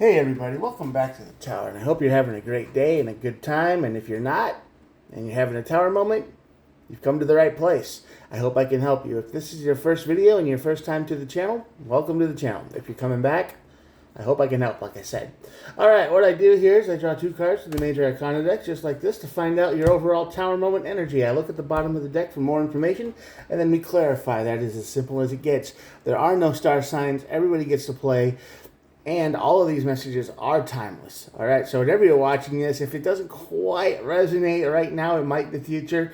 Hey everybody, welcome back to the tower, and I hope you're having a great day and a good time. And if you're not, and you're having a tower moment, you've come to the right place. I hope I can help you. If this is your first video and your first time to the channel, welcome to the channel. If you're coming back, I hope I can help, like I said. Alright, what I do here is I draw two cards from the Major Arcana deck, just like this, to find out your overall tower moment energy. I look at the bottom of the deck for more information, and then we clarify. That is as simple as it gets. There are no star signs. Everybody gets to play. And all of these messages are timeless. All right, so whenever you're watching this, if it doesn't quite resonate right now, it might in the future.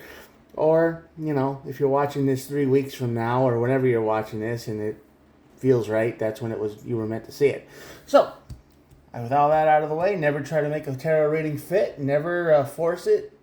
Or, if you're watching this 3 weeks from now or whenever you're watching this and it feels right, that's when you were meant to see it. So, with all that out of the way, never try to make a tarot reading fit. Never force it.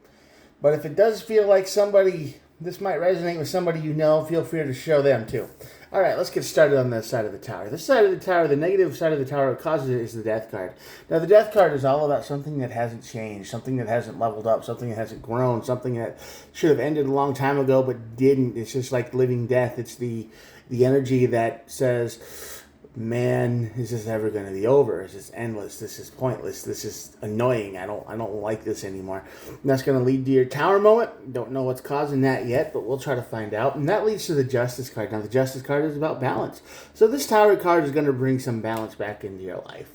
But if it does feel like this might resonate with somebody you know, feel free to show them too. All right, let's get started on this side of the tower. This side of the tower, the negative side of the tower, what causes it is the death card. Now, the death card is all about something that hasn't changed, something that hasn't leveled up, something that hasn't grown, something that should have ended a long time ago but didn't. It's just like living death. It's the energy that says, man, is this ever going to be over? Is this endless? This is pointless. This is annoying. I don't like this anymore. And that's going to lead to your tower moment. Don't know what's causing that yet, but we'll try to find out. And that leads to the Justice card. Now, the Justice card is about balance. So this tower card is going to bring some balance back into your life.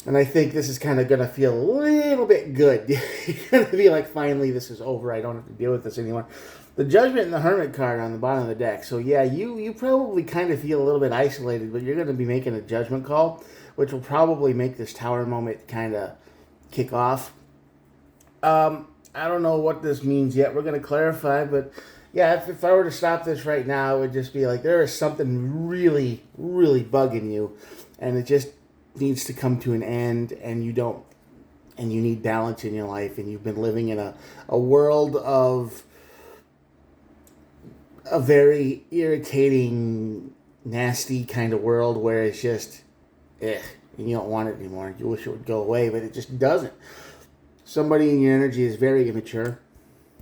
And I think this is kind of going to feel a little bit good. You're going to be like, finally, this is over. I don't have to deal with this anymore. The Judgment and the Hermit card on the bottom of the deck. So yeah, you probably kind of feel a little bit isolated, but you're going to be making a judgment call, which will probably make this tower moment kind of kick off. I don't know what this means yet. We're going to clarify, but yeah, if I were to stop this right now, it would just be like there is something really, really bugging you, and it just needs to come to an end, and you need balance in your life, and you've been living in a world of a very irritating, nasty kind of world where it's just, and you don't want it anymore. You wish it would go away, but it just doesn't. Somebody in your energy is very immature,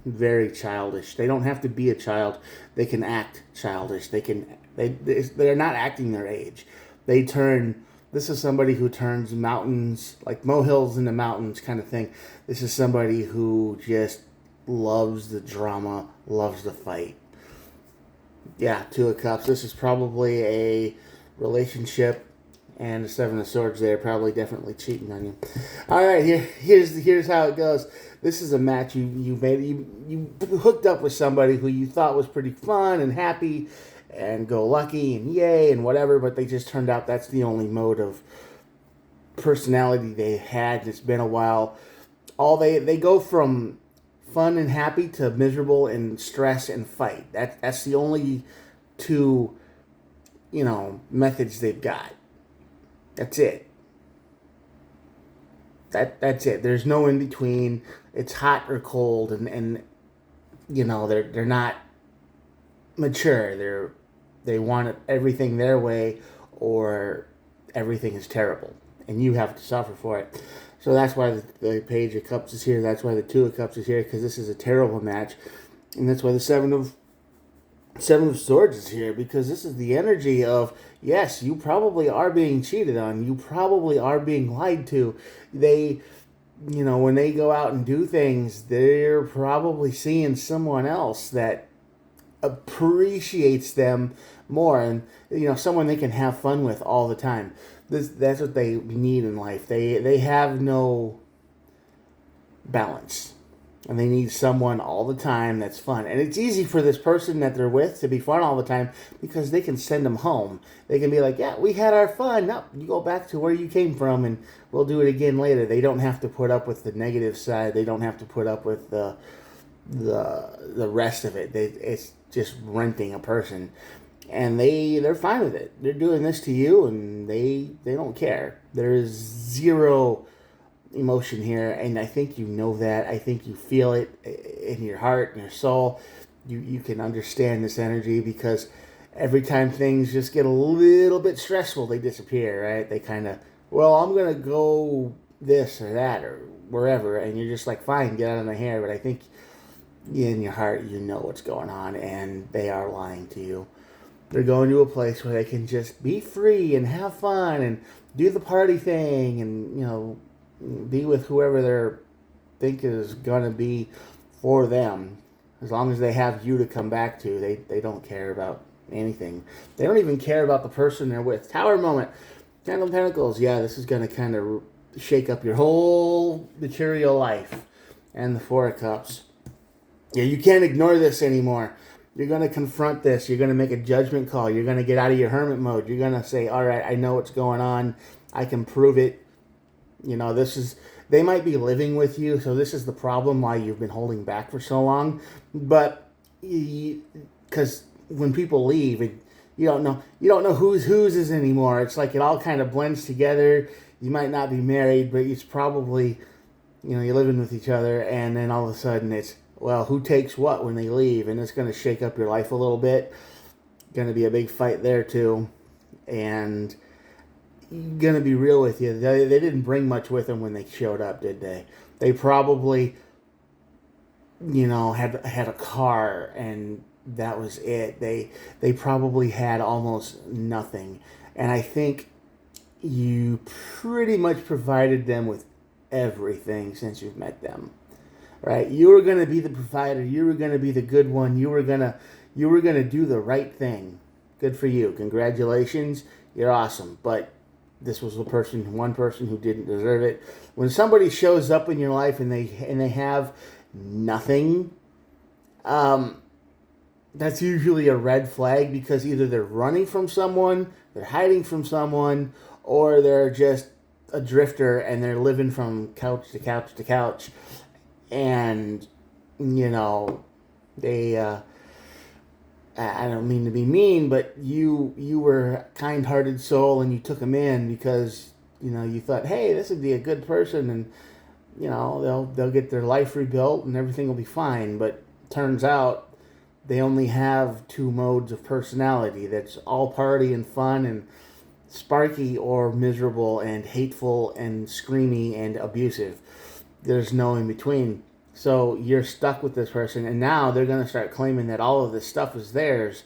very childish. They don't have to be a child. They can act childish. They're not acting their age. This is somebody who turns mountains, like molehills into mountains kind of thing. This is somebody who just loves the drama, loves the fight. Yeah, Two of Cups. This is probably a relationship, and the Seven of Swords there, probably definitely cheating on you. All right, here's how it goes. This is a match you hooked up with somebody who you thought was pretty fun and happy and go lucky and yay and whatever, but they just turned out that's the only mode of personality they had. It's been a while. They go from fun and happy to miserable and stress and fight. That's the only two, methods they've got. That's it. That's it. There's no in between. It's hot or cold, and they're not mature. They want everything their way, or everything is terrible, and you have to suffer for it. So that's why the Page of Cups is here. That's why the Two of Cups is here, because this is a terrible match. And that's why the Seven of Swords is here, because this is the energy of, yes, you probably are being cheated on. You probably are being lied to. When they go out and do things, they're probably seeing someone else that appreciates them more, and someone they can have fun with all the time. That's what they need in life. They have no balance, and they need someone all the time that's fun. And it's easy for this person that they're with to be fun all the time, because they can send them home. They can be like, yeah, we had our fun. No, you go back to where you came from, and we'll do it again later. They don't have to put up with the negative side. They don't have to put up with the rest of it. It's just renting a person, and they're fine with it. They're doing this to you, and they don't care. There is zero emotion here, and I think you know that. I think you feel it in your heart and your soul. You can understand this energy, because every time things just get a little bit stressful, they disappear, right? They kind of, I'm going to go this or that or wherever, and you're just like, fine, get out of my hair. But I think in your heart, you know what's going on, and they are lying to you. They're going to a place where they can just be free and have fun and do the party thing and, be with whoever they're think is going to be for them. As long as they have you to come back to, they don't care about anything. They don't even care about the person they're with. Tower moment. Ten of Pentacles. Yeah, this is going to kind of shake up your whole material life. And the Four of Cups. Yeah, you can't ignore this anymore. You're going to confront this. You're going to make a judgment call. You're going to get out of your hermit mode. You're going to say, all right, I know what's going on. I can prove it. They might be living with you, so this is the problem why you've been holding back for so long. But because when people leave, you don't know whose is anymore. It's like it all kind of blends together. You might not be married, but it's probably, you're living with each other, and then all of a sudden it's, well, who takes what when they leave? And it's going to shake up your life a little bit. Going to be a big fight there too. And going to be real with you. They didn't bring much with them when they showed up, did they? They probably, had a car and that was it. They probably had almost nothing. And I think you pretty much provided them with everything since you've met them. Right? You were going to be the provider. You were going to be the good one. You were going to do the right thing. Good for you. Congratulations. You're awesome. But this was one person who didn't deserve it. When somebody shows up in your life and they have nothing, that's usually a red flag, because either they're running from someone, they're hiding from someone, or they're just a drifter and they're living from couch to couch to couch. And, they, I don't mean to be mean, but you were a kind-hearted soul and you took them in because, you thought, hey, this would be a good person and, they'll get their life rebuilt and everything will be fine. But turns out they only have two modes of personality. That's all party and fun and sparky, or miserable and hateful and screamy and abusive. There's no in between. So you're stuck with this person, and now they're going to start claiming that all of this stuff is theirs,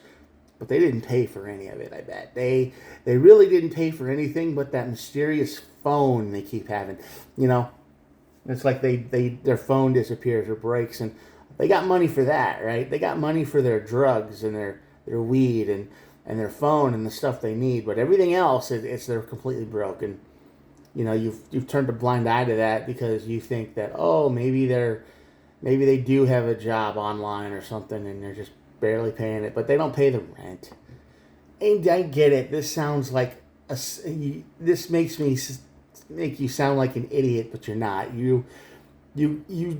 but they didn't pay for any of it, I bet. They really didn't pay for anything but that mysterious phone they keep having. It's like their phone disappears or breaks, and they got money for that, right? They got money for their drugs and their weed and their phone and the stuff they need, but everything else, they're completely broken. You've turned a blind eye to that because you think that, oh, maybe they do have a job online or something and they're just barely paying it, but they don't pay the rent. And I get it. This sounds like this makes me make you sound like an idiot, but you're not. You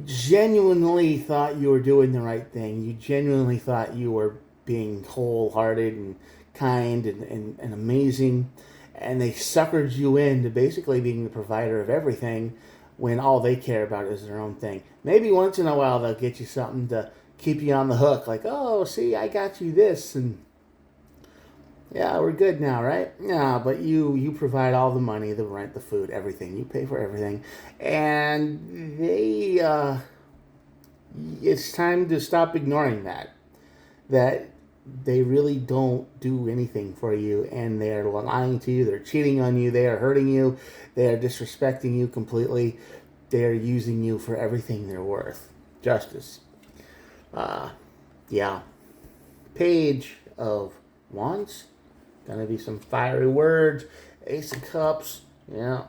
genuinely thought you were doing the right thing. You genuinely thought you were being wholehearted and kind and amazing. And they suckered you into basically being the provider of everything when all they care about is their own thing. Maybe once in a while they'll get you something to keep you on the hook, like, oh, see, I got you this, and yeah, we're good now, right? Yeah, but you provide all the money, the rent, the food, everything. You pay for everything. And it's time to stop ignoring that they really don't do anything for you, and they're lying to you, they're cheating on you, they are hurting you, they are disrespecting you completely, they are using you for everything they're worth. Justice. Yeah. Page of Wands. Gonna be some fiery words. Ace of Cups. Yeah.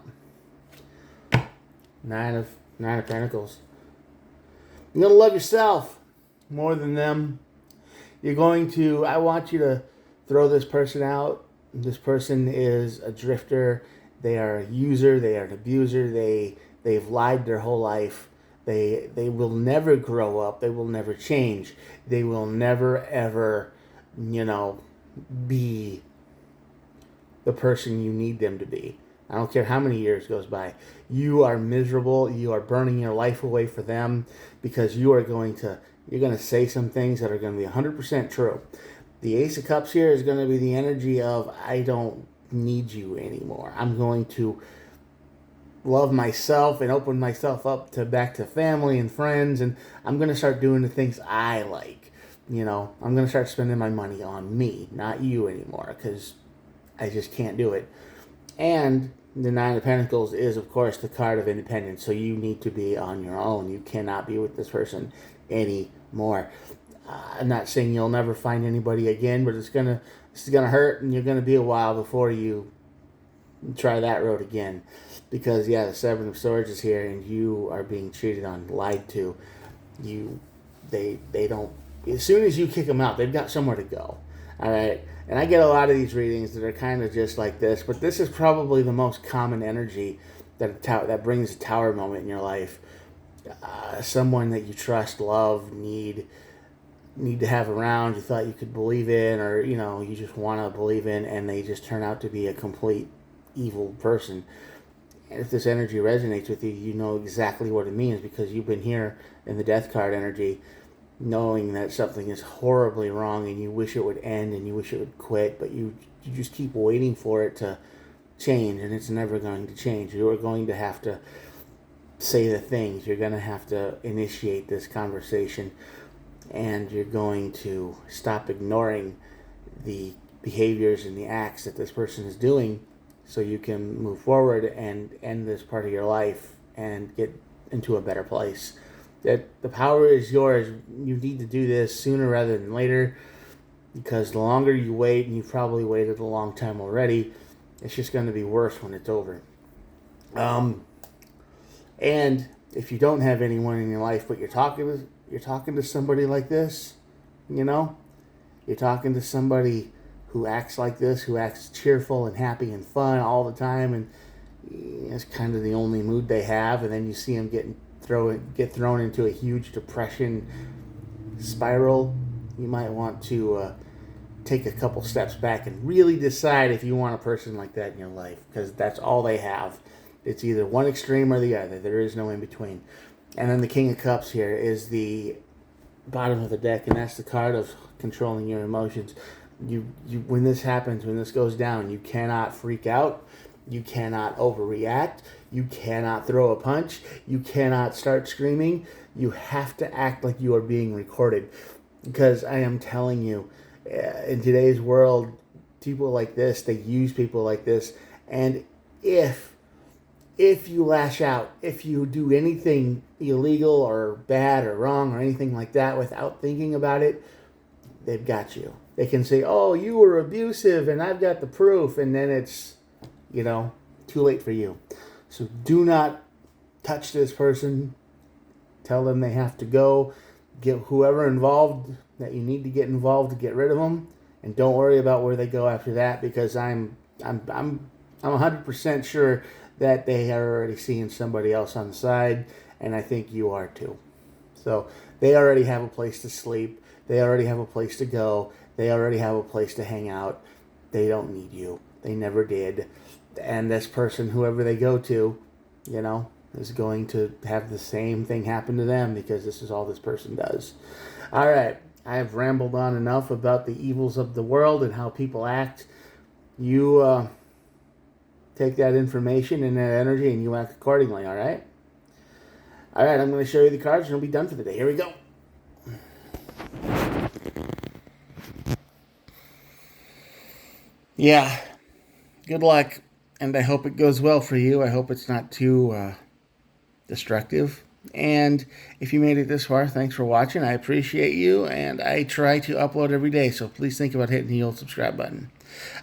Nine of Pentacles. You're gonna love yourself more than them. I want you to throw this person out. This person is a drifter. They are a user. They are an abuser. They've lied their whole life. They will never grow up. They will never change. They will never, ever, be the person you need them to be. I don't care how many years goes by. You are miserable. You are burning your life away for them because you're going to say some things that are going to be 100% true. The Ace of Cups here is going to be the energy of, I don't need you anymore. I'm going to love myself and open myself up back to family and friends, and I'm going to start doing the things I like. I'm going to start spending my money on me, not you anymore, because I just can't do it. And the Nine of Pentacles is, of course, the card of independence. So you need to be on your own. You cannot be with this person anymore. I'm not saying you'll never find anybody again, but this is gonna hurt, and you're gonna be a while before you try that road again. Because the Seven of Swords is here, and you are being cheated on, lied to. They don't. As soon as you kick them out, they've got somewhere to go. All right. And I get a lot of these readings that are kind of just like this, but this is probably the most common energy that brings a tower moment in your life. Someone that you trust, love, need to have around, you thought you could believe in, or you just want to believe in, and they just turn out to be a complete evil person. And if this energy resonates with you, you know exactly what it means, because you've been here in the Death card energy, knowing that something is horribly wrong, and you wish it would end, and you wish it would quit, but you just keep waiting for it to change, and it's never going to change. You are going to have to say the things. You're going to have to initiate this conversation, and you're going to stop ignoring the behaviors and the acts that this person is doing, so you can move forward and end this part of your life and get into a better place. That the power is yours. You need to do this sooner rather than later, because the longer you wait, and you've probably waited a long time already, it's just going to be worse when it's over. And if you don't have anyone in your life, but you're talking to somebody like this, you're talking to somebody who acts like this, who acts cheerful and happy and fun all the time, and it's kind of the only mood they have, and then you see them get thrown into a huge depression spiral, you might want to take a couple steps back and really decide if you want a person like that in your life, because that's all they have. It's either one extreme or the other. There is no in between. And then the King of Cups here is the bottom of the deck, and that's the card of controlling your emotions. You when this happens, when this goes down, you cannot freak out. You cannot overreact. You cannot throw a punch. You cannot start screaming. You have to act like you are being recorded. Because I am telling you, in today's world, people like this, they use people like this. And if you lash out, if you do anything illegal or bad or wrong or anything like that without thinking about it, they've got you. They can say, oh, you were abusive and I've got the proof. And then it's, too late for you. So do not touch this person. Tell them they have to go. Get whoever involved that you need to get involved to get rid of them. And don't worry about where they go after that, because I'm 100% sure that they are already seeing somebody else on the side, and I think you are too. So they already have a place to sleep. They already have a place to go. They already have a place to hang out. They don't need you. They never did. And this person, whoever they go to, is going to have the same thing happen to them, because this is all this person does. All right. I have rambled on enough about the evils of the world and how people act. You take that information and that energy and you act accordingly, all right? All right, I'm going to show you the cards and we'll be done for the day. Here we go. Yeah, good luck, and I hope it goes well for you. I hope it's not too destructive. And if you made it this far, thanks for watching. I appreciate you, and I try to upload every day, so please think about hitting the old subscribe button.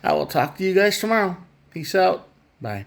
I will talk to you guys tomorrow. Peace out. Bye.